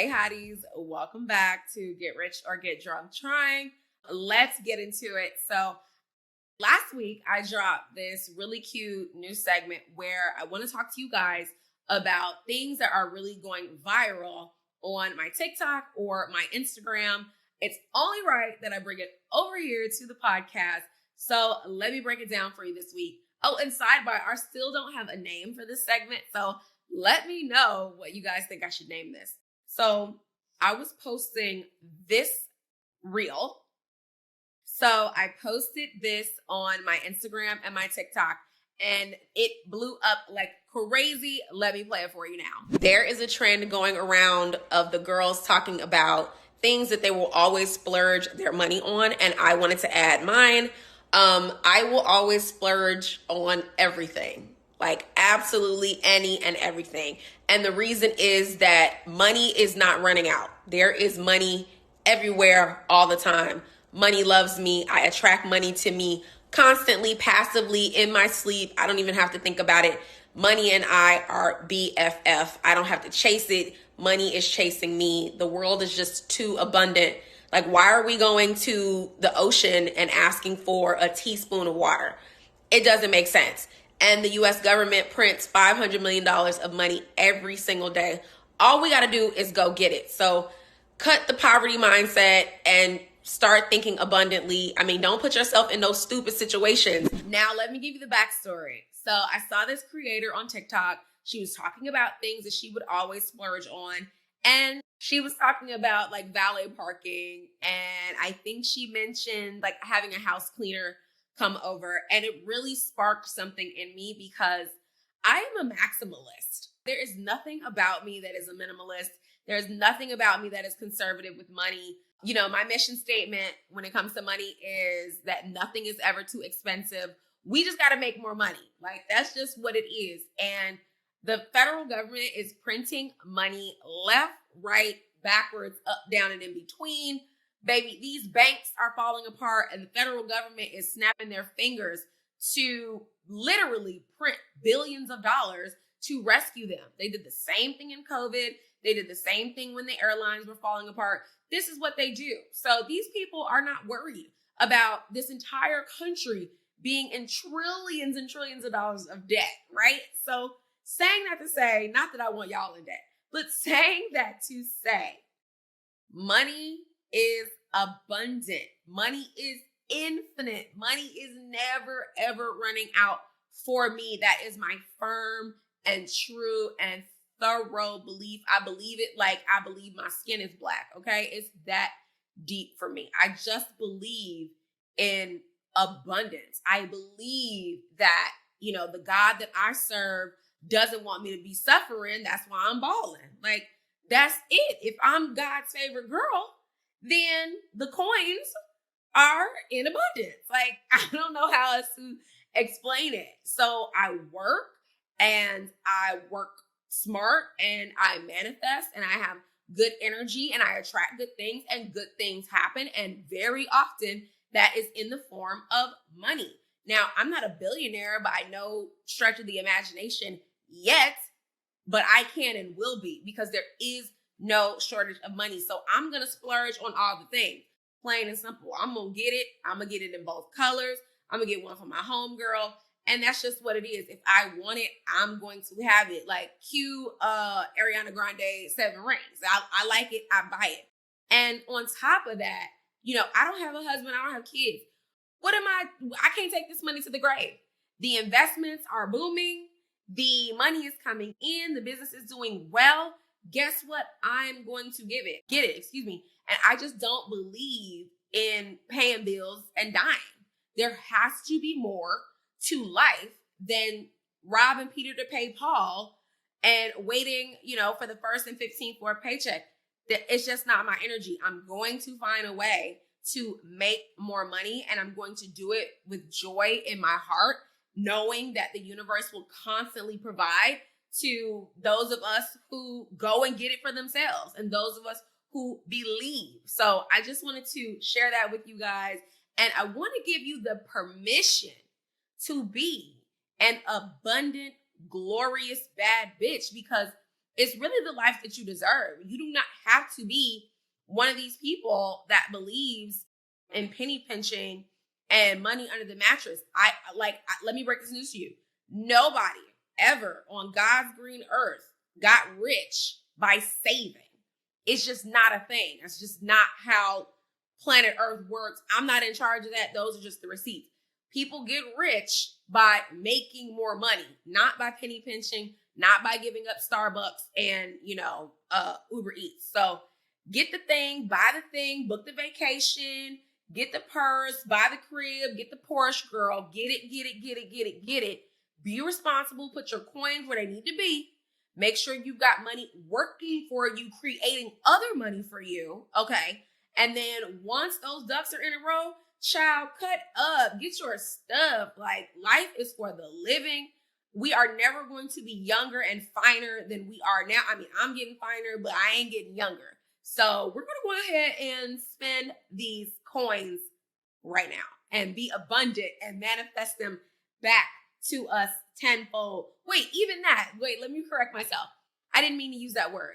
Hey hotties, welcome back to Get Rich or Get Drunk Trying. Let's get into it. So last week I dropped this really cute new segment where I want to talk to you guys about things that are really going viral on my TikTok or my Instagram. It's only right that I bring it over here to the podcast. So let me break it down for you this week. Oh, and sidebar, I still don't have a name for this segment. So let me know what you guys think I should name this. So I was posting this reel. So I posted this on my Instagram and my TikTok, and it blew up like crazy. Let me play it for you now. There is a trend going around of the girls talking about things that they will always splurge their money on, and I wanted to add mine. I will always splurge on everything. Like absolutely any and everything. And the reason is that money is not running out. There is money everywhere all the time. Money loves me. I attract money to me constantly, passively, in my sleep. I don't even have to think about it. Money and I are BFF. I don't have to chase it. Money is chasing me. The world is just too abundant. Like, why are we going to the ocean and asking for a teaspoon of water? It doesn't make sense. And the US government prints $500 million of money every single day. All we got to do is go get it. So cut the poverty mindset and start thinking abundantly. I mean, don't put yourself in those stupid situations. Now, let me give you the backstory. So I saw this creator on TikTok. She was talking about things that she would always splurge on. And she was talking about like valet parking. And I think she mentioned like having a house cleaner come over, and it really sparked something in me because I am a maximalist. There is nothing about me that is a minimalist. There's nothing about me that is conservative with money. You know, my mission statement when it comes to money is that nothing is ever too expensive. We just got to make more money. Like, that's just what it is. And the federal government is printing money left, right, backwards, up, down, and in between. Baby, these banks are falling apart, and the federal government is snapping their fingers to literally print billions of dollars to rescue them. They did the same thing in COVID. They did the same thing when the airlines were falling apart. This is what they do. So these people are not worried about this entire country being in trillions and trillions of dollars of debt, right? So saying that to say, not that I want y'all in debt, but saying that to say, money is abundant. Money is infinite. Money is never, ever running out for me. That is my firm and true and thorough belief. I believe it like I believe my skin is black, okay? It's that deep for me. I just believe in abundance. I believe that, you know, the God that I serve doesn't want me to be suffering. That's why I'm balling. Like, that's it. If I'm God's favorite girl, then the coins are in abundance. Like, I don't know how else to explain it. So I work smart and I manifest and I have good energy and I attract good things and good things happen. And very often that is in the form of money. Now, I'm not a billionaire by no stretch of the imagination yet, but I can and will be because there is no shortage of money. So I'm going to splurge on all the things. Plain and simple. I'm going to get it. I'm going to get it in both colors. I'm going to get one for my homegirl. And that's just what it is. If I want it, I'm going to have it. Like cue Ariana Grande 7 Rings. I like it. I buy it. And on top of that, you know, I don't have a husband. I don't have kids. I can't take this money to the grave. The investments are booming. The money is coming in. The business is doing well. Guess what? I'm going to get it. And I just don't believe in paying bills and dying. There has to be more to life than robbing Peter to pay Paul and waiting, you know, for the 1st and 15th for a paycheck. It's just not my energy. I'm going to find a way to make more money, and I'm going to do it with joy in my heart, knowing that the universe will constantly provide to those of us who go and get it for themselves and those of us who believe. So I just wanted to share that with you guys. And I want to give you the permission to be an abundant, glorious, bad bitch, because it's really the life that you deserve. You do not have to be one of these people that believes in penny pinching and money under the mattress. Let me break this news to you. Nobody ever on God's green earth got rich by saving. It's just not a thing. That's just not how planet Earth works. I'm not in charge of that. Those are just the receipts. People get rich by making more money, not by penny pinching, not by giving up Starbucks and, Uber Eats. So get the thing, buy the thing, book the vacation, get the purse, buy the crib, get the Porsche, girl. Get it. Be responsible. Put your coins where they need to be. Make sure you've got money working for you, creating other money for you. Okay. And then once those ducks are in a row, child, cut up, get your stuff. Like, life is for the living. We are never going to be younger and finer than we are now. I mean, I'm getting finer, but I ain't getting younger. So we're going to go ahead and spend these coins right now and be abundant and manifest them back to us tenfold. Wait, even that. Wait, let me correct myself. I didn't mean to use that word.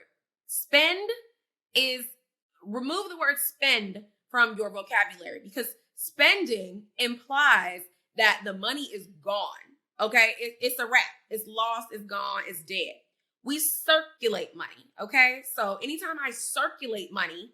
Remove the word spend from your vocabulary, because spending implies that the money is gone. Okay? It's a wrap. It's lost. It's gone. It's dead. We circulate money. Okay? So anytime I circulate money,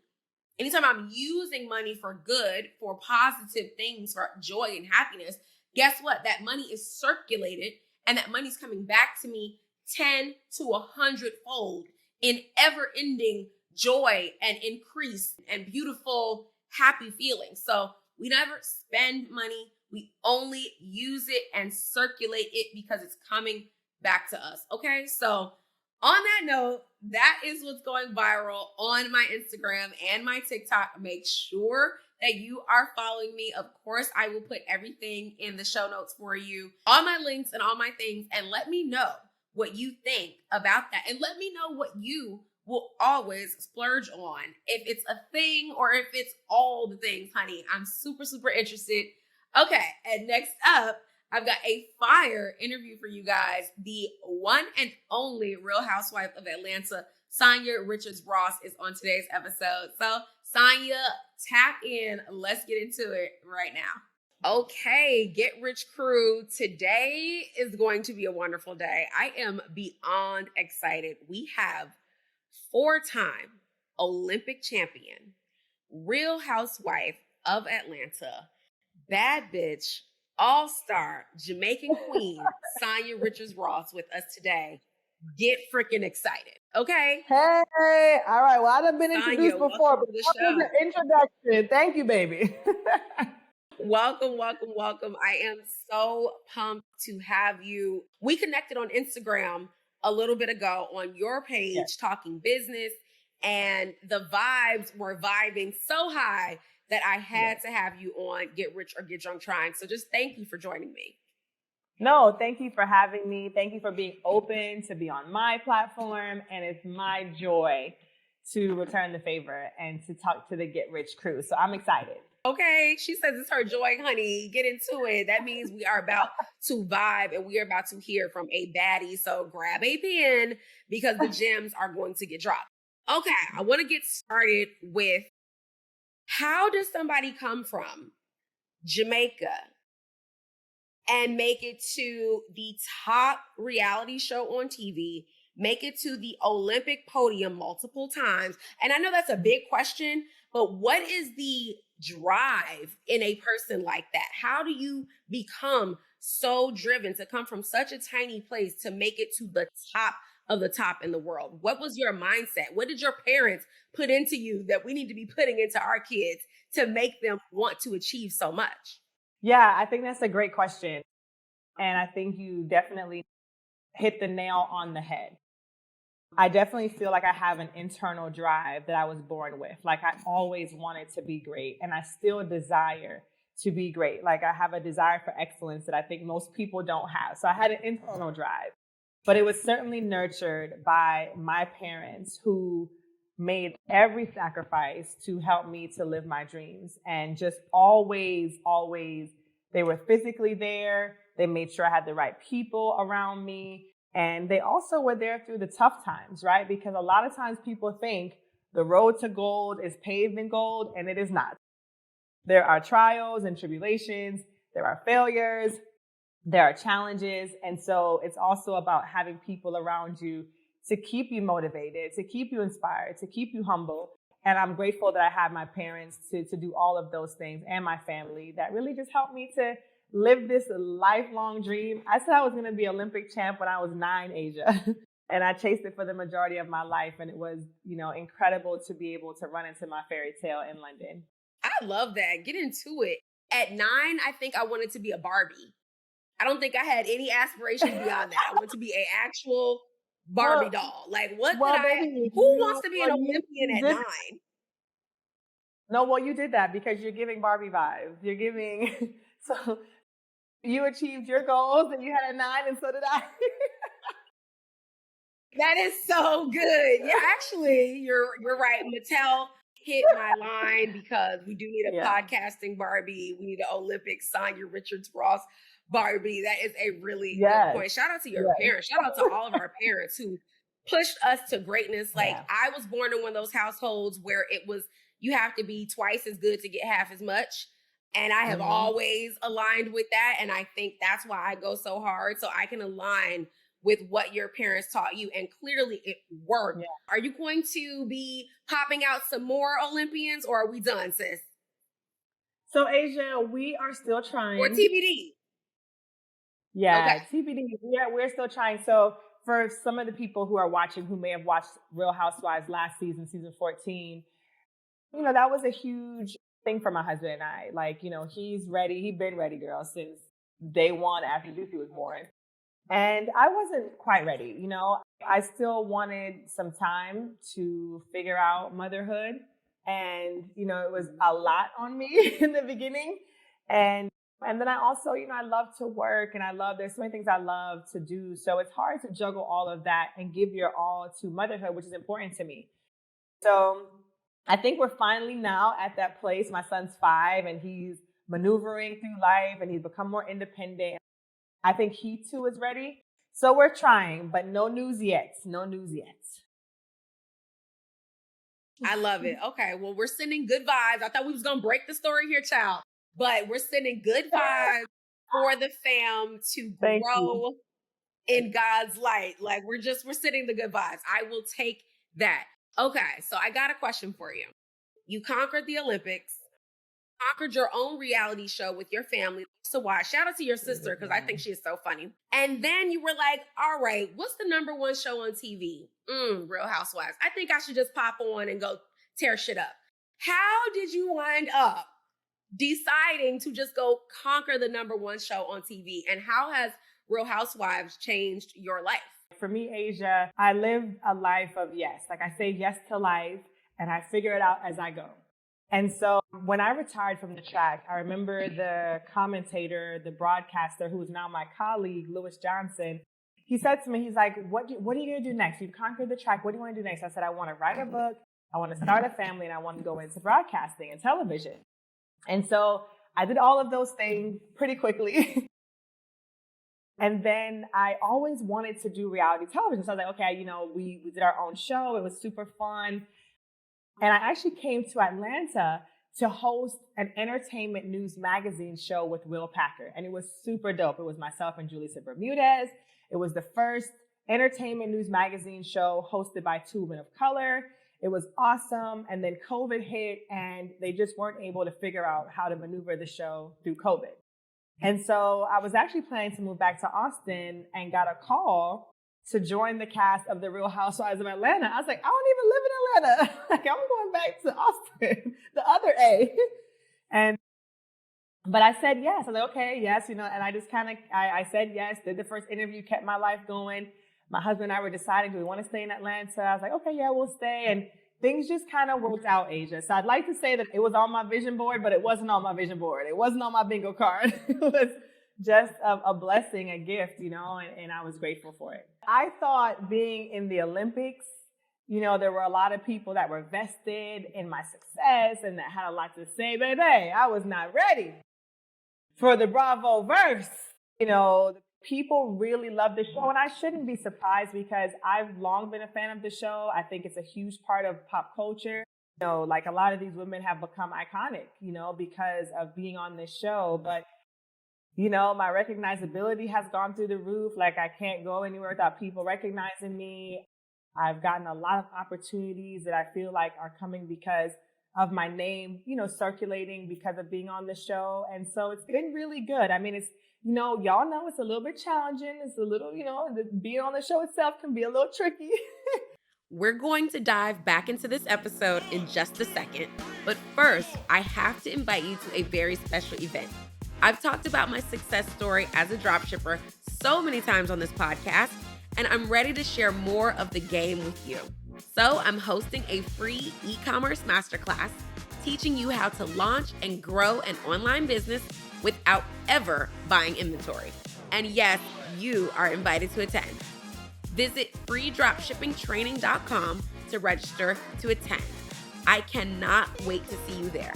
anytime I'm using money for good, for positive things, for joy and happiness, guess what? That money is circulated, and that money's coming back to me 10 to 100 fold in ever-ending joy and increase and beautiful, happy feelings. So we never spend money. We only use it and circulate it because it's coming back to us. Okay? So on that note, that is what's going viral on my Instagram and my TikTok. Make sure that you are following me. Of course, I will put everything in the show notes for you, all my links and all my things, and let me know what you think about that. And let me know what you will always splurge on. If it's a thing or if it's all the things, honey, I'm super, super interested. Okay, and next up, I've got a fire interview for you guys. The one and only Real Housewife of Atlanta, Sanya Richards Ross, is on today's episode. So, Sanya, tap in. Let's get into it right now. Okay, Get Rich Crew. Today is going to be a wonderful day. I am beyond excited. We have 4-time Olympic champion, Real Housewife of Atlanta, bad bitch, all-star, Jamaican queen, Sanya Richards Ross with us today. Get freaking excited, okay? Hey, all right. Well, I've been introduced before, but that was an introduction. Thank you, baby. Welcome. I am so pumped to have you. We connected on Instagram a little bit ago on your page, yes, talking business, and the vibes were vibing so high that I had to have you on Get Rich or Get Drunk Trying. So just thank you for joining me. No, thank you for having me. Thank you for being open to be on my platform. And it's my joy to return the favor and to talk to the Get Rich crew. So I'm excited. Okay. She says it's her joy, honey. Get into it. That means we are about to vibe and we are about to hear from a baddie. So grab a pen because the gems are going to get dropped. Okay. I want to get started with, how does somebody come from Jamaica and make it to the top reality show on TV, make it to the Olympic podium multiple times? And I know that's a big question, but what is the drive in a person like that? How do you become so driven to come from such a tiny place to make it to the top of the top in the world? What was your mindset? What did your parents put into you that we need to be putting into our kids to make them want to achieve so much? Yeah, I think that's a great question. And I think you definitely hit the nail on the head. I definitely feel like I have an internal drive that I was born with. Like, I always wanted to be great, and I still desire to be great. Like, I have a desire for excellence that I think most people don't have. So I had an internal drive, but it was certainly nurtured by my parents, who made every sacrifice to help me to live my dreams. And just always, they were physically there. They made sure I had the right people around me. And they also were there through the tough times, right? Because a lot of times people think the road to gold is paved in gold, and it is not. There are trials and tribulations. There are failures. There are challenges. And so it's also about having people around you to keep you motivated, to keep you inspired, to keep you humble. And I'm grateful that I have my parents to do all of those things, and my family that really just helped me to live this lifelong dream. I said I was going to be Olympic champ when I was 9, Asia. And I chased it for the majority of my life. And it was, incredible to be able to run into my fairy tale in London. I love that. Get into it. At 9, I think I wanted to be a Barbie. I don't think I had any aspirations beyond that. I wanted to be an actual Barbie doll. Like, who wants to be an Olympian at 9? No, well, you did that because you're giving Barbie vibes. You're giving, so you achieved your goals and you had a 9, and so did I. That is so good. Yeah, actually, you're right. Mattel hit my line because we do need a podcasting Barbie. We need an Olympic Sanya Richards Ross Barbie. That is a really good point. Shout out to your parents. Shout out to all of our parents who pushed us to greatness. Like, I was born in one of those households where it was, you have to be twice as good to get half as much. And I have always aligned with that. And I think that's why I go so hard, so I can align with what your parents taught you. And clearly it worked. Yeah. Are you going to be popping out some more Olympians, or are we done, sis? So Asia, we are still trying. Or TBD. Yeah, okay. TBD. We're still trying. So for some of the people who are watching, who may have watched Real Housewives last season, season 14, that was a huge thing for my husband and I. Like, he's ready. He'd been ready, girl, since day one after Lucy was born. And I wasn't quite ready. I still wanted some time to figure out motherhood. And, it was a lot on me in the beginning. And then I also, I love to work, and there's so many things I love to do. So it's hard to juggle all of that and give your all to motherhood, which is important to me. So I think we're finally now at that place. My son's 5 and he's maneuvering through life, and he's become more independent. I think he too is ready. So we're trying, but no news yet. No news yet. I love it. Okay. Well, we're sending good vibes. I thought we was going to break the story here, child, but we're sending good vibes for the fam to grow in God's light. Like, we're sending the good vibes. I will take that. Okay. So I got a question for you. You conquered the Olympics, conquered your own reality show with your family to watch. Shout out to your sister, because I think she is so funny. And then you were like, all right, what's the number one show on TV? Real Housewives. I think I should just pop on and go tear shit up. How did you wind up deciding to just go conquer the number one show on TV? And how has Real Housewives changed your life? For me, Asia, I lived a life of yes. Like, I say yes to life, and I figure it out as I go. And so when I retired from the track, I remember the commentator, the broadcaster, who is now my colleague, Lewis Johnson, he said to me, he's like, what are you going to do next? You've conquered the track. What do you want to do next? I said, I want to write a book. I want to start a family, and I want to go into broadcasting and television. And so I did all of those things pretty quickly. And then I always wanted to do reality television. So I was like, okay, we did our own show. It was super fun. And I actually came to Atlanta to host an entertainment news magazine show with Will Packer. And it was super dope. It was myself and Julissa Bermudez. It was the first entertainment news magazine show hosted by 2 women of color. It was awesome. And then COVID hit, and they just weren't able to figure out how to maneuver the show through COVID. And so I was actually planning to move back to Austin, and got a call to join the cast of the Real Housewives of Atlanta. I was like, I don't even live in Atlanta. Like, I'm going back to Austin, the other A. But I said yes. I was like, okay, yes, and I just I said yes, did the first interview, kept my life going. My husband and I were deciding, do we want to stay in Atlanta? I was like, okay, yeah, we'll stay. And things just kind of worked out, Asia. So I'd like to say that it was on my vision board, but it wasn't on my vision board. It wasn't on my bingo card. It was just a blessing, a gift, and I was grateful for it. I thought being in the Olympics, there were a lot of people that were vested in my success and that had a lot to say. Baby, I was not ready for the Bravo verse. The People really love the show, and I shouldn't be surprised because I've long been a fan of the show. I think it's a huge part of pop culture. Like a lot of these women have become iconic, because of being on this show. But, my recognizability has gone through the roof. Like I can't go anywhere without people recognizing me. I've gotten a lot of opportunities that I feel like are coming because of my name, circulating because of being on the show. And so it's been really good. I mean, it's, y'all know it's a little bit challenging. It's a little, being on the show itself can be a little tricky. We're going to dive back into this episode in just a second. But first, I have to invite you to a very special event. I've talked about my success story as a dropshipper so many times on this podcast, and I'm ready to share more of the game with you. So I'm hosting a free e-commerce masterclass teaching you how to launch and grow an online business without ever buying inventory. And yes, you are invited to attend. Visit freedropshippingtraining.com to register to attend. I cannot wait to see you there.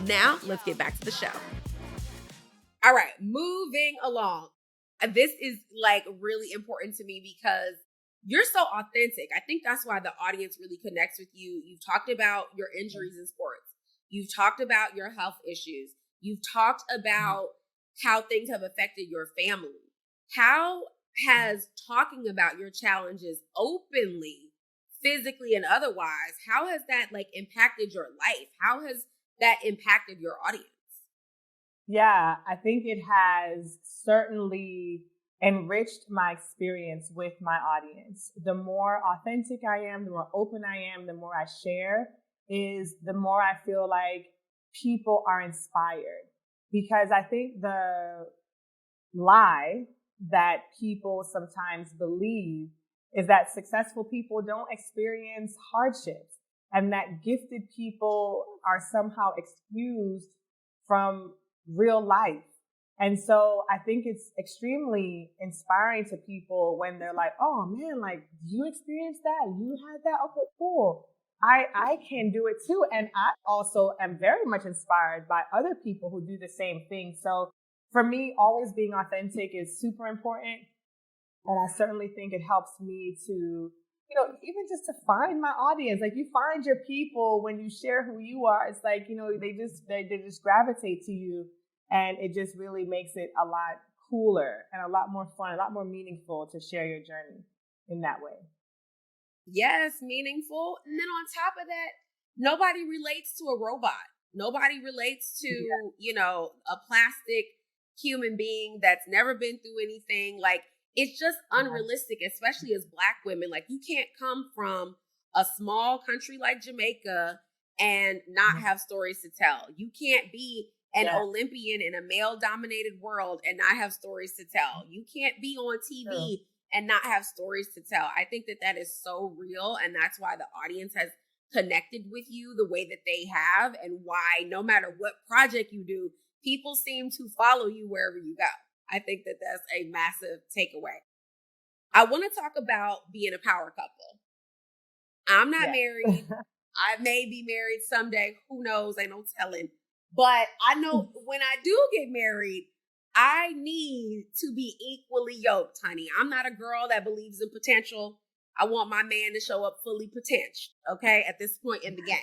Now, let's get back to the show. All right, moving along. This is really important to me because you're so authentic. I think that's why the audience really connects with you. You've talked about your injuries in sports. You've talked about your health issues. You've talked about how things have affected your family. How has talking about your challenges openly, physically and otherwise, how has that impacted your life? How has that impacted your audience? Yeah, I think it has certainly enriched my experience with my audience. The more authentic I am, the more open I am, the more I share, the more I feel like people are inspired. Because I think the lie that people sometimes believe is that successful people don't experience hardships and that gifted people are somehow excused from real life. And so I think it's extremely inspiring to people when they're like, oh man, you experienced that? You had that? Okay, cool. I can do it too. And I also am very much inspired by other people who do the same thing. So for me, always being authentic is super important. And I certainly think it helps me to, even just to find my audience. You find your people when you share who you are. It's they just gravitate to you. And it just really makes it a lot cooler and a lot more fun, a lot more meaningful to share your journey in that way. Yes, meaningful. And then on top of that, nobody relates to a robot. Nobody relates to, a plastic human being that's never been through anything. It's just unrealistic, especially as Black women. You can't come from a small country like Jamaica and not have stories to tell. You can't be an Olympian in a male-dominated world and not have stories to tell. You can't be on TV and not have stories to tell. I think that is so real, and that's why the audience has connected with you the way that they have, and why no matter what project you do, people seem to follow you wherever you go. I think that that's a massive takeaway. I want to talk about being a power couple. I'm not married. I may be married someday. Who knows? Ain't no telling. But I know when I do get married, I need to be equally yoked, honey. I'm not a girl that believes in potential. I want my man to show up fully potential, okay, at this point in the game.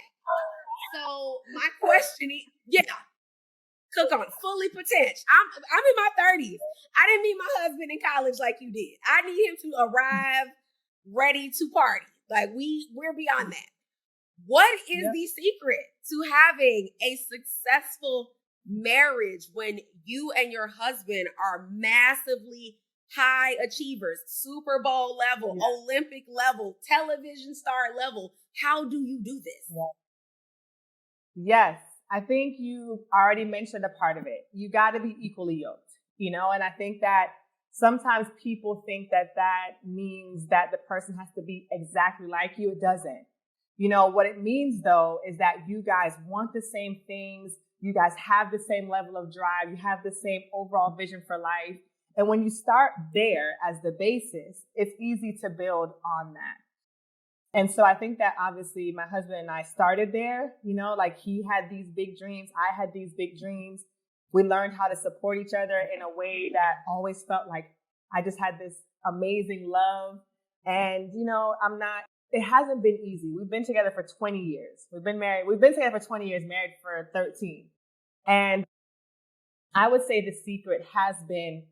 So my question is, cook on fully potential. I'm in my 30s. I didn't meet my husband in college like you did. I need him to arrive ready to party. We're beyond that. What is the secret to having a successful marriage when you and your husband are massively high achievers, Super Bowl level, Olympic level, television star level? How do you do this? Yes, I think you already mentioned a part of it. You got to be equally yoked, and I think that sometimes people think that means that the person has to be exactly like you. It doesn't. What it means, though, is that you guys want the same things. You guys have the same level of drive. You have the same overall vision for life. And when you start there as the basis, it's easy to build on that. And so I think that obviously my husband and I started there, he had these big dreams. I had these big dreams. We learned how to support each other in a way that always felt like I just had this amazing love. And, it hasn't been easy. We've been together for 20 years. We've been together for 20 years, married for 13. And I would say the secret has been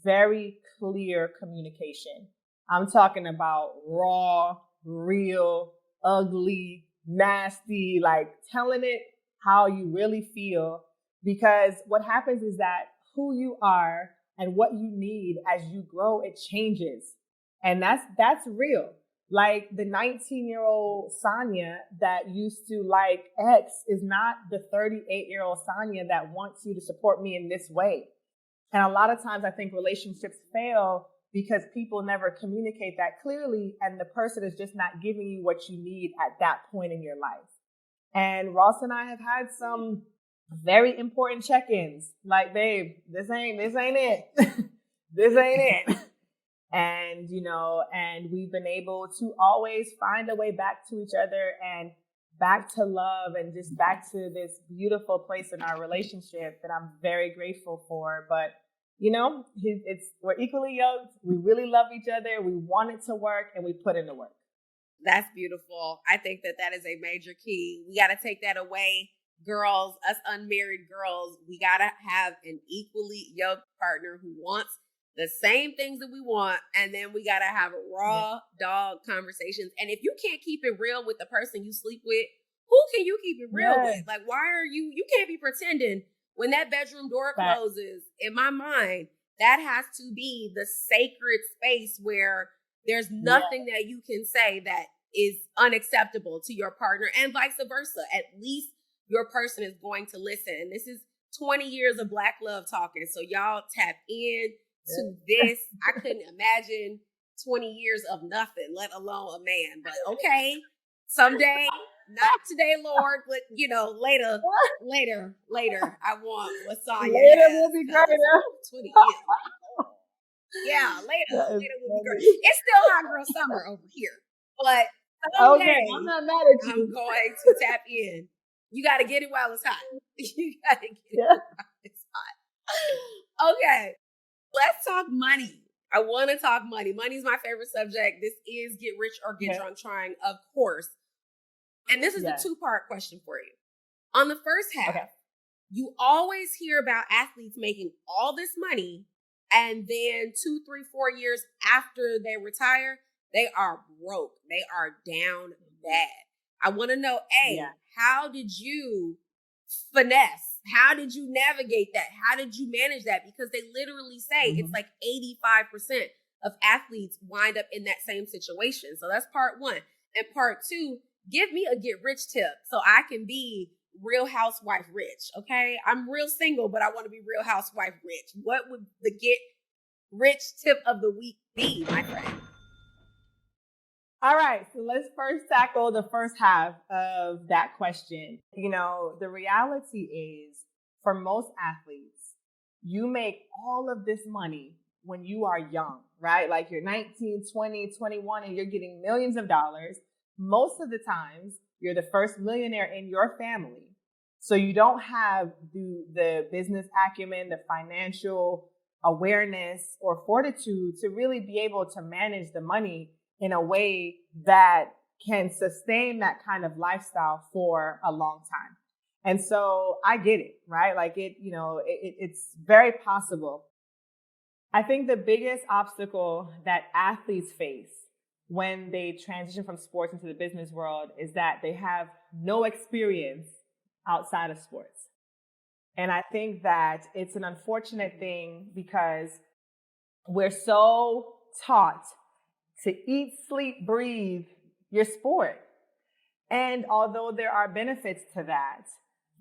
very clear communication. I'm talking about raw, real, ugly, nasty, like telling it how you really feel. Because what happens is that who you are and what you need as you grow, it changes. And that's real. Like the 19-year-old Sanya that used to like X is not the 38-year-old Sanya that wants you to support me in this way. And a lot of times I think relationships fail because people never communicate that clearly, and the person is just not giving you what you need at that point in your life. And Ross and I have had some very important check-ins. Like, babe, this ain't it. This ain't it. And, and we've been able to always find a way back to each other and back to love and just back to this beautiful place in our relationship that I'm very grateful for. But, we're equally yoked. We really love each other. We want it to work, and we put in the work. That's beautiful. I think that is a major key. We got to take that away. Girls, us unmarried girls, we got to have an equally yoked partner who wants the same things that we want. And then we got to have raw dog conversations. And if you can't keep it real with the person you sleep with, who can you keep it real with? Like, why are you can't be pretending when that bedroom door closes. In my mind, that has to be the sacred space where there's nothing that you can say that is unacceptable to your partner, and vice versa. At least your person is going to listen. And this is 20 years of Black love talking. So y'all tap in to this. I couldn't imagine 20 years of nothing, let alone a man. But okay, someday, not today, Lord, but later. I want what Sanya later has. will be greater. 20 years. Yeah, later will be great. It's still hot girl summer over here, but someday I'm not mad at you. I'm going to tap in. You got to get it while it's hot. You got to get it while it's hot. Okay, let's talk money. I want to talk money. Money's my favorite subject. This is Get Rich or Get Drunk Trying, of course. And this is the two-part question for you. On the first half, you always hear about athletes making all this money, and then 2, 3, 4 years after they retire, they are broke. They are down bad. I want to know, how did you finesse? How did you navigate that? How did you manage that? Because they literally say it's like 85% of athletes wind up in that same situation. So that's part one. And part two, give me a get rich tip so I can be Real Housewife rich, okay? I'm real single, but I want to be Real Housewife rich. What would the get rich tip of the week be, my friend? All right, so let's first tackle the first half of that question. The reality is, for most athletes, you make all of this money when you are young, right? Like you're 19, 20, 21, and you're getting millions of dollars. Most of the times, you're the first millionaire in your family. So you don't have the business acumen, the financial awareness or fortitude to really be able to manage the money in a way that can sustain that kind of lifestyle for a long time. And so I get it, right? Like it's very possible. I think the biggest obstacle that athletes face when they transition from sports into the business world is that they have no experience outside of sports. And I think that it's an unfortunate thing because we're so taught to eat, sleep, breathe your sport. And although there are benefits to that,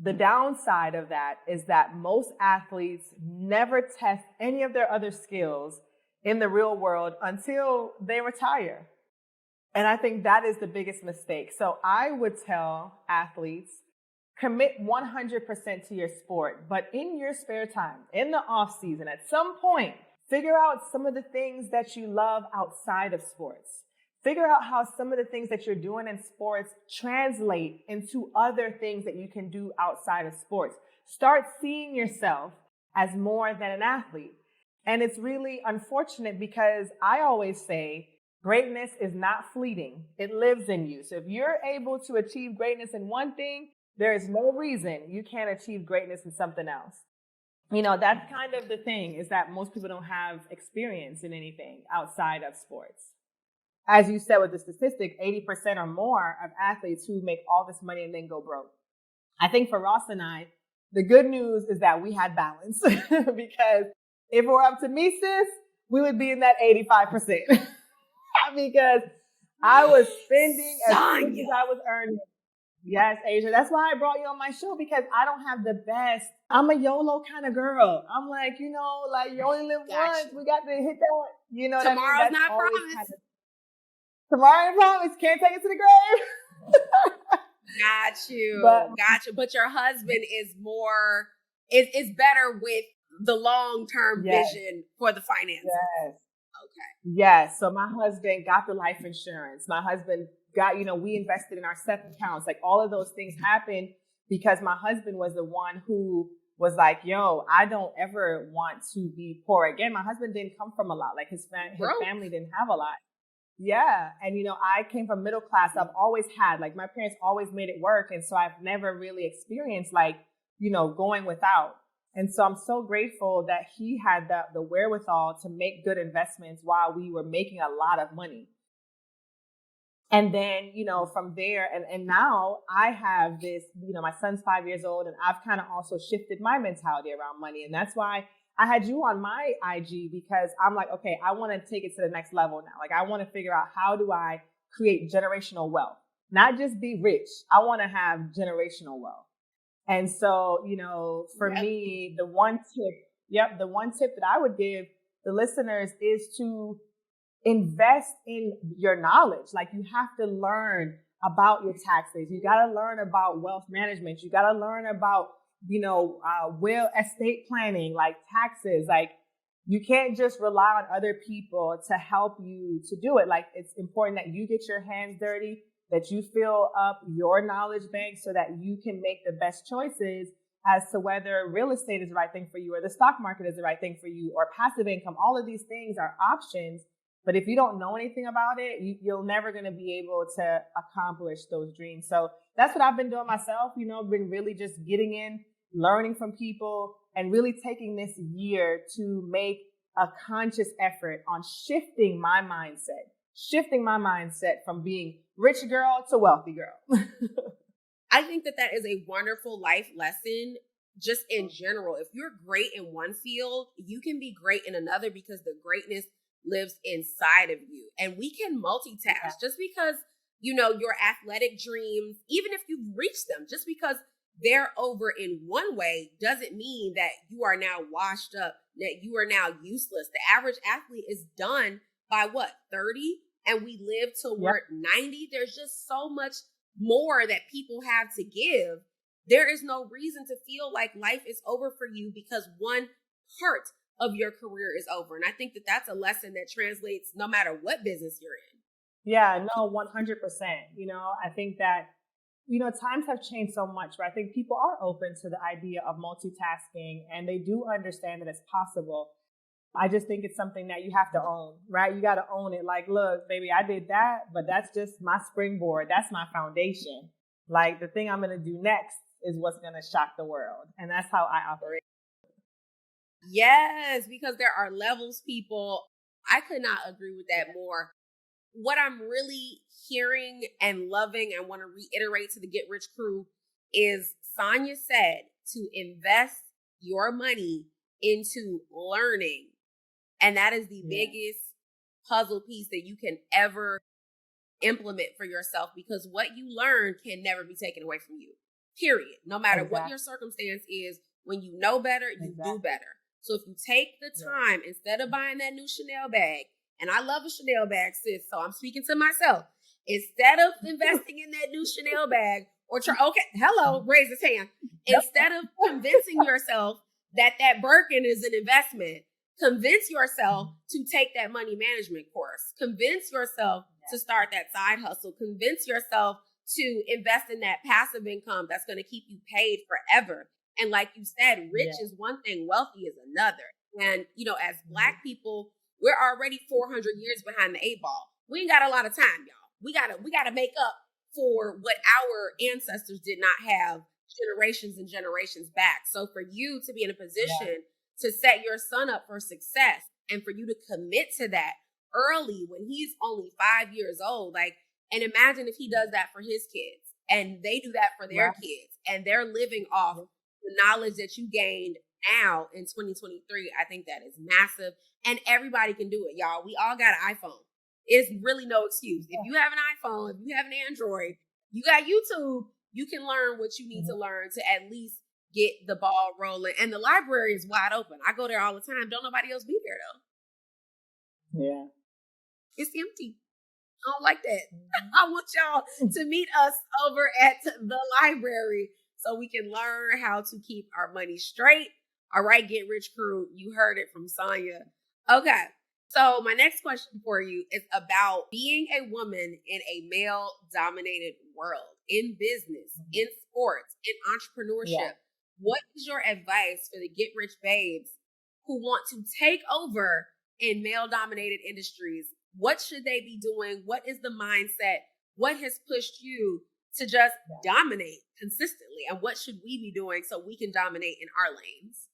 the downside of that is that most athletes never test any of their other skills in the real world until they retire. And I think that is the biggest mistake. So I would tell athletes, commit 100% to your sport, but in your spare time, in the off season, at some point, figure out some of the things that you love outside of sports. Figure out how some of the things that you're doing in sports translate into other things that you can do outside of sports. Start seeing yourself as more than an athlete. And it's really unfortunate because I always say greatness is not fleeting. It lives in you. So if you're able to achieve greatness in one thing, there is no reason you can't achieve greatness in something else. That's kind of the thing, is that most people don't have experience in anything outside of sports. As you said with the statistic, 80% or more of athletes who make all this money and then go broke. I think for Ross and I, the good news is that we had balance because if it were up to me, sis, we would be in that 85%. Because I was spending as much as I was earning. Yes, Asia. That's why I brought you on my show, because I don't have the best. I'm a YOLO kind of girl. I'm like, you only live once. We got to hit that. You know what I mean? Tomorrow's not promised. Tomorrow ain't promised. Can't take it to the grave. Got you. But your husband is better with the long-term vision for the finances. Yes. Okay. Yes. So my husband got the life insurance. My husband got, we invested in our SEP accounts. Like, all of those things happened because my husband was the one who was like, yo, I don't ever want to be poor again. My husband didn't come from a lot. Like, his family didn't have a lot. Yeah. And, I came from middle class. I've always had, like, my parents always made it work. And so I've never really experienced, like, going without. And so I'm so grateful that he had the wherewithal to make good investments while we were making a lot of money. And then, from there, and now I have this, my son's 5 years old, and I've kind of also shifted my mentality around money. And that's why I had you on my IG, because I'm like, okay, I want to take it to the next level now. Like, I want to figure out, how do I create generational wealth? Not just be rich. I want to have generational wealth. And so, for me, the one tip that I would give the listeners is to invest in your knowledge. Like, you have to learn about your taxes. You got to learn about wealth management. You got to learn about, will estate planning, like taxes. Like, you can't just rely on other people to help you to do it. Like, it's important that you get your hands dirty, that you fill up your knowledge bank so that you can make the best choices as to whether real estate is the right thing for you, or the stock market is the right thing for you, or passive income. All of these things are options. But if you don't know anything about it, you're never going to be able to accomplish those dreams. So that's what I've been doing myself. Been really just getting in, learning from people, and really taking this year to make a conscious effort on shifting my mindset from being rich girl to wealthy girl. I think that is a wonderful life lesson, just in general. If you're great in one field, you can be great in another, because the greatness lives inside of you. And we can multitask. Just because, your athletic dreams, even if you've reached them, just because they're over in one way doesn't mean that you are now washed up, that you are now useless. The average athlete is done by 30? And we live till we're 90. There's just so much more that people have to give. There is no reason to feel like life is over for you because one part of your career is over. And I think that that's a lesson that translates no matter what business you're in. Yeah, no, 100%. I think that, times have changed so much, but I think people are open to the idea of multitasking, and they do understand that it's possible. I just think it's something that you have to own, right? You got to own it. Like, look, baby, I did that, but that's just my springboard. That's my foundation. Like, the thing I'm going to do next is what's going to shock the world. And that's how I operate. Yes, because there are levels, people. I could not agree with that more. What I'm really hearing and loving and want to reiterate to the Get Rich crew is Sanya said to invest your money into learning. And that is the biggest puzzle piece that you can ever implement for yourself, because what you learn can never be taken away from you, period. No matter what your circumstance is, when you know better, you do better. So if you take the time, instead of buying that new Chanel bag, and I love a Chanel bag, sis, so I'm speaking to myself, instead of investing in that new Chanel bag, raise his hand. Instead of convincing yourself that Birkin is an investment, convince yourself to take that money management course. Convince yourself to start that side hustle. Convince yourself to invest in that passive income that's going to keep you paid forever. And like you said, rich is one thing, wealthy is another. And, as Black people, we're already 400 years behind the 8 ball. We ain't got a lot of time, y'all. We gotta make up for what our ancestors did not have generations and generations back. So for you to be in a position to set your son up for success and for you to commit to that early when he's only 5 years old, and imagine if he does that for his kids and they do that for their kids and they're living off the knowledge that you gained now in 2023. I think that is massive, and everybody can do it, y'all. We all got an iPhone. It's really no excuse. If you have an iPhone, if you have an Android, you got YouTube, you can learn what you need to learn to at least get the ball rolling. And the library is wide open. I go there all the time. Don't nobody else be there though. Yeah. It's empty. I don't like that. I want y'all to meet us over at the library so we can learn how to keep our money straight. All right, Get Rich Crew, you heard it from Sanya. Okay, so my next question for you is about being a woman in a male-dominated world, in business, in sports, in entrepreneurship. Yeah. What is your advice for the Get Rich babes who want to take over in male-dominated industries? What should they be doing? What is the mindset? What has pushed you to just dominate consistently? And what should we be doing so we can dominate in our lanes?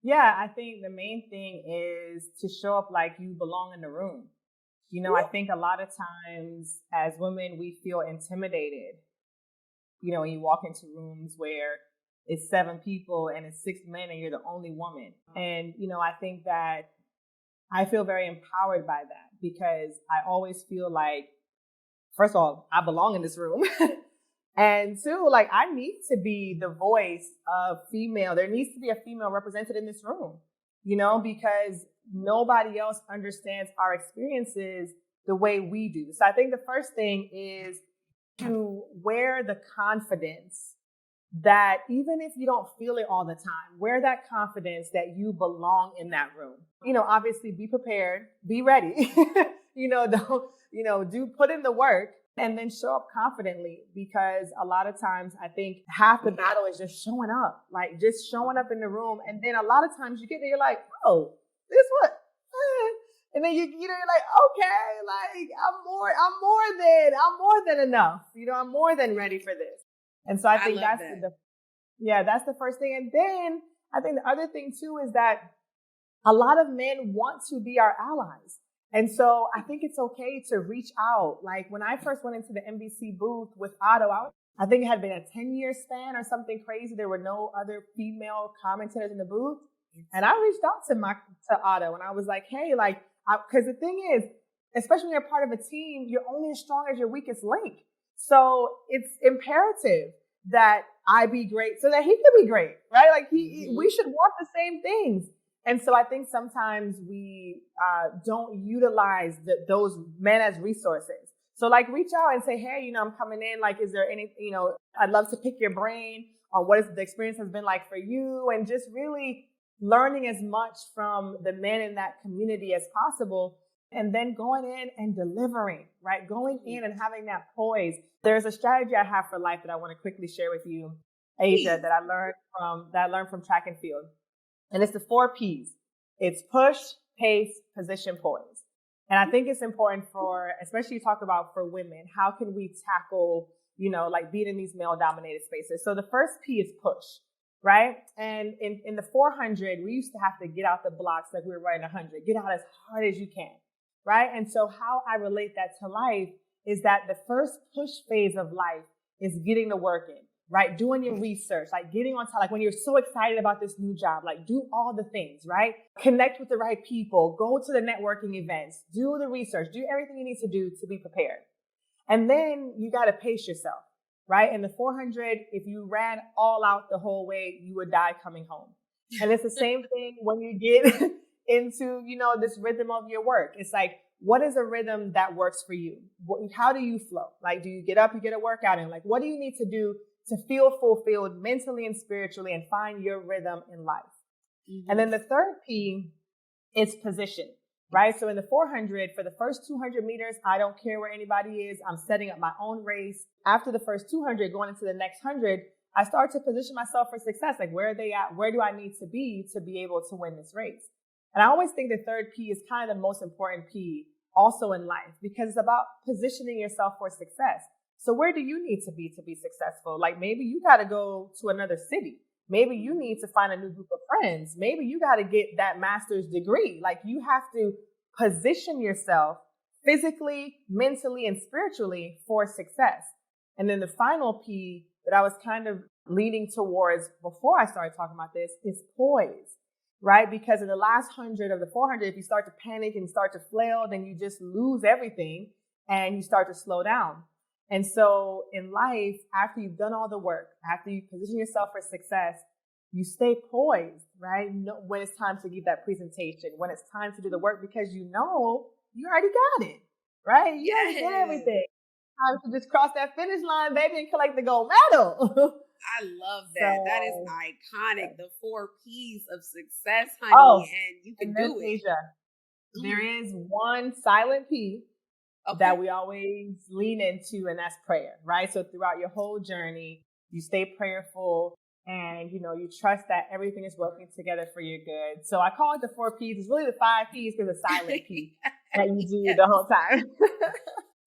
Yeah, I think the main thing is to show up like you belong in the room. I think a lot of times as women, we feel intimidated, when you walk into rooms where it's 7 people and it's 6 men and you're the only woman. And, I think that I feel very empowered by that because I always feel like, first of all, I belong in this room. And 2, I need to be the voice of female. There needs to be a female represented in this room, because nobody else understands our experiences the way we do. So I think the first thing is to wear the confidence that even if you don't feel it all the time, wear that confidence that you belong in that room. Obviously be prepared, be ready, put in the work and then show up confidently, because a lot of times I think half the battle is just showing up, just showing up in the room. And then a lot of times you get there, you're like, oh, this what? And then you're like, okay, I'm more than enough. I'm more than ready for this. And so I think that's the first thing. And then I think the other thing too is that a lot of men want to be our allies. And so I think it's okay to reach out. When I first went into the NBC booth with Otto, I think it had been a 10-year span or something crazy. There were no other female commentators in the booth. And I reached out to Otto and I was like, hey, because the thing is, especially when you're part of a team, you're only as strong as your weakest link. So it's imperative that I be great so that he can be great, right? We should want the same things. And so I think sometimes we don't utilize those men as resources. So reach out and say, hey, I'm coming in. Is there any, I'd love to pick your brain on what the experience has been like for you, and just really learning as much from the men in that community as possible. And then going in and delivering, right? Going in and having that poise. There's a strategy I have for life that I want to quickly share with you, Asia, that I learned from track and field. And it's the 4 P's. It's push, pace, position, poise. And I think it's important especially you talk about for women, how can we tackle, being in these male dominated spaces? So the first P is push, right? And in the 400, we used to have to get out the blocks like we were running 100, get out as hard as you can, right? And so how I relate that to life is that the first push phase of life is getting the work in, right? Doing your research, getting on top, when you're so excited about this new job, do all the things, right? Connect with the right people, go to the networking events, do the research, do everything you need to do to be prepared. And then you got to pace yourself, right? In the 400, if you ran all out the whole way, you would die coming home. And it's the same thing when you get into, this rhythm of your work. It's what is a rhythm that works for you? How do you flow? Do you get up, you get a workout in? What do you need to do to feel fulfilled mentally and spiritually and find your rhythm in life? Mm-hmm. And then the third P is position, right? So in the 400, for the first 200 meters, I don't care where anybody is. I'm setting up my own race. After the first 200, going into the next 100, I start to position myself for success. Like, where are they at? Where do I need to be able to win this race? And I always think the third P is kind of the most important P also in life, because it's about positioning yourself for success. So where do you need to be successful? Like, maybe you got to go to another city. Maybe you need to find a new group of friends. Maybe you got to get that master's degree. Like, you have to position yourself physically, mentally, and spiritually for success. And then the final P that I was kind of leaning towards before I started talking about this is poise, right? Because in the last 100 of the 400, if you start to panic and start to flail, then you just lose everything and you start to slow down. And so in life, after you've done all the work, after you position yourself for success, you stay poised, right? When it's time to give that presentation, when it's time to do the work, because you know you already got it, right? You already did everything. Time to just cross that finish line, baby, and collect the gold medal. I love that. So, that is iconic. The 4 P's of success, honey, and you can do it. Asia, there is one silent P that we always lean into, and that's prayer, right? So throughout your whole journey, you stay prayerful, and you trust that everything is working together for your good. So I call it the 4 P's. It's really the 5 P's because it's silent P that you do the whole time.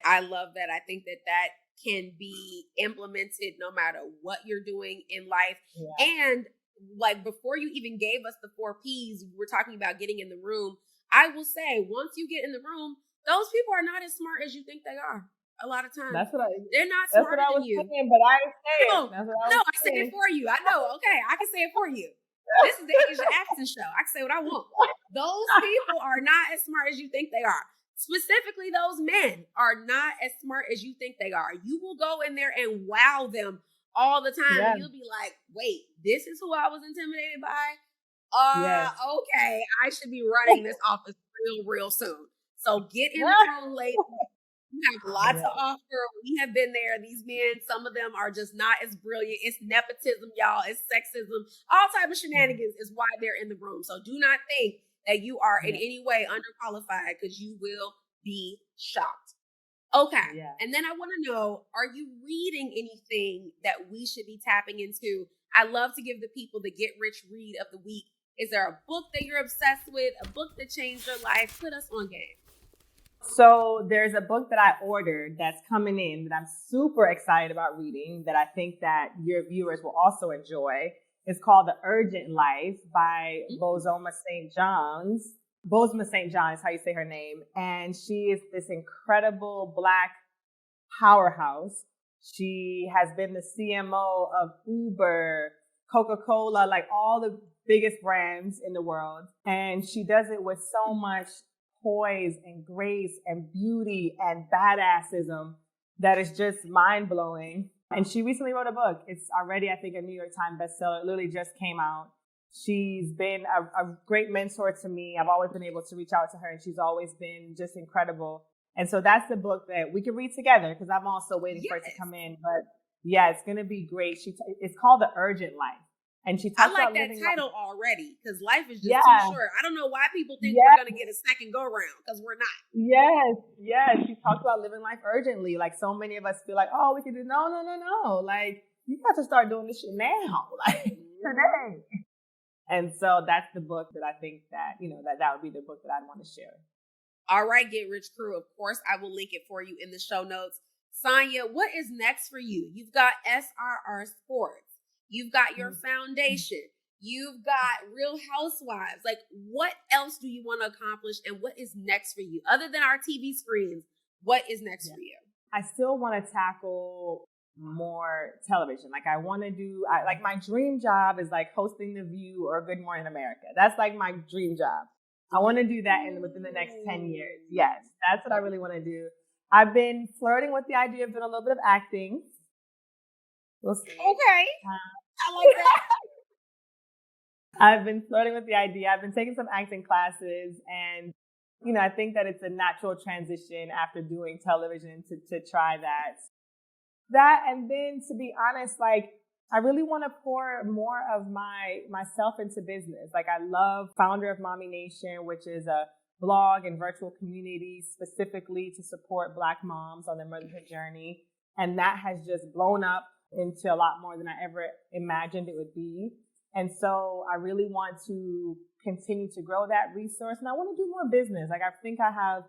I love that. I think that can be implemented no matter what you're doing in life. Yeah. And like, before you even gave us the 4 P's, we were talking about getting in the room. I will say, once you get in the room, those people are not as smart as you think they are. A lot of times, they're not smarter than you. Saying, but I ain't saying. I say it for you. I know. Okay, I can say it for you. This is the Asian accent show. I can say what I want. Those people are not as smart as you think they are. Specifically, those men are not as smart as you think they are. You will go in there and wow them all the time. Yeah. And you'll be like, wait, this is who I was intimidated by? Okay, I should be running this office real soon. So get in the room, ladies. You have lots to offer. We have been there. These men, some of them are just not as brilliant. It's nepotism, y'all. It's sexism. All type of shenanigans is why they're in the room. So do not think that you are in any way underqualified, because you will be shocked. Okay. Yeah. And then I want to know, are you reading anything that we should be tapping into? I love to give the people the Get Rich Read of the week. Is there a book that you're obsessed with? A book that changed your life? Put us on game. So there's a book that I ordered that's coming in that I'm super excited about reading, that I think that your viewers will also enjoy. It's called The Urgent Life by Bozoma St. John's. Bozoma St. John is how you say her name. And she is this incredible Black powerhouse. She has been the CMO of Uber, Coca-Cola, like all the biggest brands in the world. And she does it with so much poise and grace and beauty and badassism that is just mind-blowing. And she recently wrote a book. It's already, I think, a New York Times bestseller. It literally just came out. She's been a great mentor to me. I've always been able to reach out to her, and she's always been just incredible. And so that's the book that we can read together, because I'm also waiting for it to come in. But yeah, it's going to be great. It's called The Urgent Life. And she talks about that title already, because life is just too short. I don't know why people think we're going to get a second go round, because we're not. Yes. She talks about living life urgently. Like, so many of us feel like, oh, we can do no. Like, you got to start doing this shit now, like today. And so that's the book that I think that, that would be the book that I'd want to share. All right, Get Rich Crew. Of course, I will link it for you in the show notes. Sanya, what is next for you? You've got SRR Sports. You've got your foundation. You've got Real Housewives. Like, what else do you want to accomplish, and what is next for you? Other than our TV screens, what is next for you? I still want to tackle more television. Like, I want to do, my dream job is like hosting The View or Good Morning America. That's like my dream job. I want to do that within the next 10 years. Yes, that's what I really want to do. I've been flirting with the idea of doing a little bit of acting. We'll see. Okay. I like that. I've been flirting with the idea. I've been taking some acting classes, and, I think that it's a natural transition after doing television to try that. And then, to be honest, like, I really want to pour more of myself into business. Like, I love founder of Mommy Nation, which is a blog and virtual community specifically to support Black moms on their motherhood journey. And that has just blown up. into a lot more than I ever imagined it would be. And so I really want to continue to grow that resource. And I want to do more business. Like, I think I have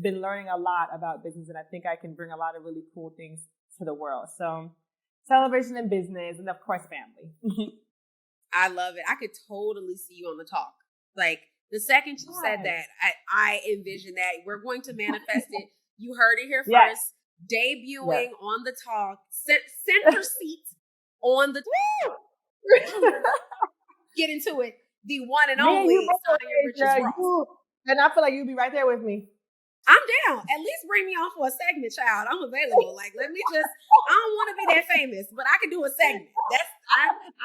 been learning a lot about business, and I think I can bring a lot of really cool things to the world. So celebration and business, and of course, family. I love it. I could totally see you on the talk. Like, the second you said that, I envision that. We're going to manifest it. You heard it here first. Debuting on the talk. Center seat on the talk. Get into it. The one and only Sanya Richards Ross. And I feel like you'll be right there with me. I'm down. At least bring me on for a segment, child. I'm available. Like, let me just, I don't want to be that famous, but I can do a segment.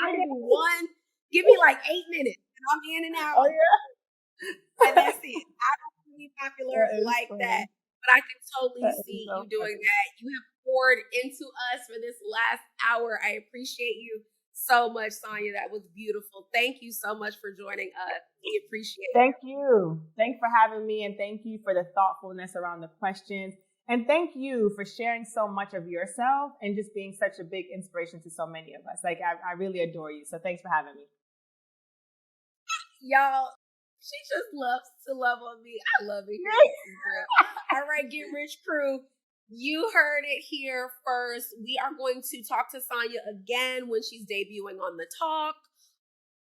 I can do one. Give me like 8 minutes. And I'm in and out. Oh, yeah. And that's it. I don't want to be popular like that. But I can totally see you doing that. You have poured into us for this last hour. I appreciate you so much, Sanya. That was beautiful. Thank you so much for joining us. We appreciate it. Thank you. Thanks for having me, and thank you for the thoughtfulness around the questions. And thank you for sharing so much of yourself and just being such a big inspiration to so many of us. Like, I really adore you. So thanks for having me. Y'all, she just loves to love on me. I love it here. All right, Get Rich crew. You heard it here first. We are going to talk to Sanya again when she's debuting on the talk.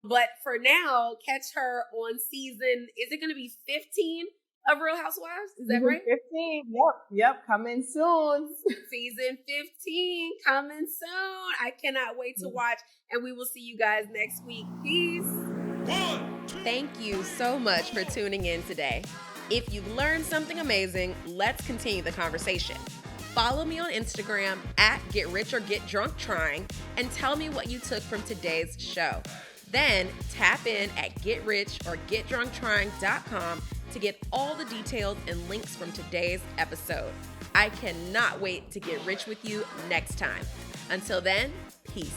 But for now, catch her on season, is it going to be 15 of Real Housewives? Is that right? 15. Yep. Coming soon. Season 15 coming soon. I cannot wait to watch. And we will see you guys next week. Peace. Thank you so much for tuning in today. If you've learned something amazing, let's continue the conversation. Follow me on Instagram at Get Rich or Get Drunk Trying and tell me what you took from today's show. Then tap in at GetRichOrGetDrunkTrying.com to get all the details and links from today's episode. I cannot wait to get rich with you next time. Until then, peace.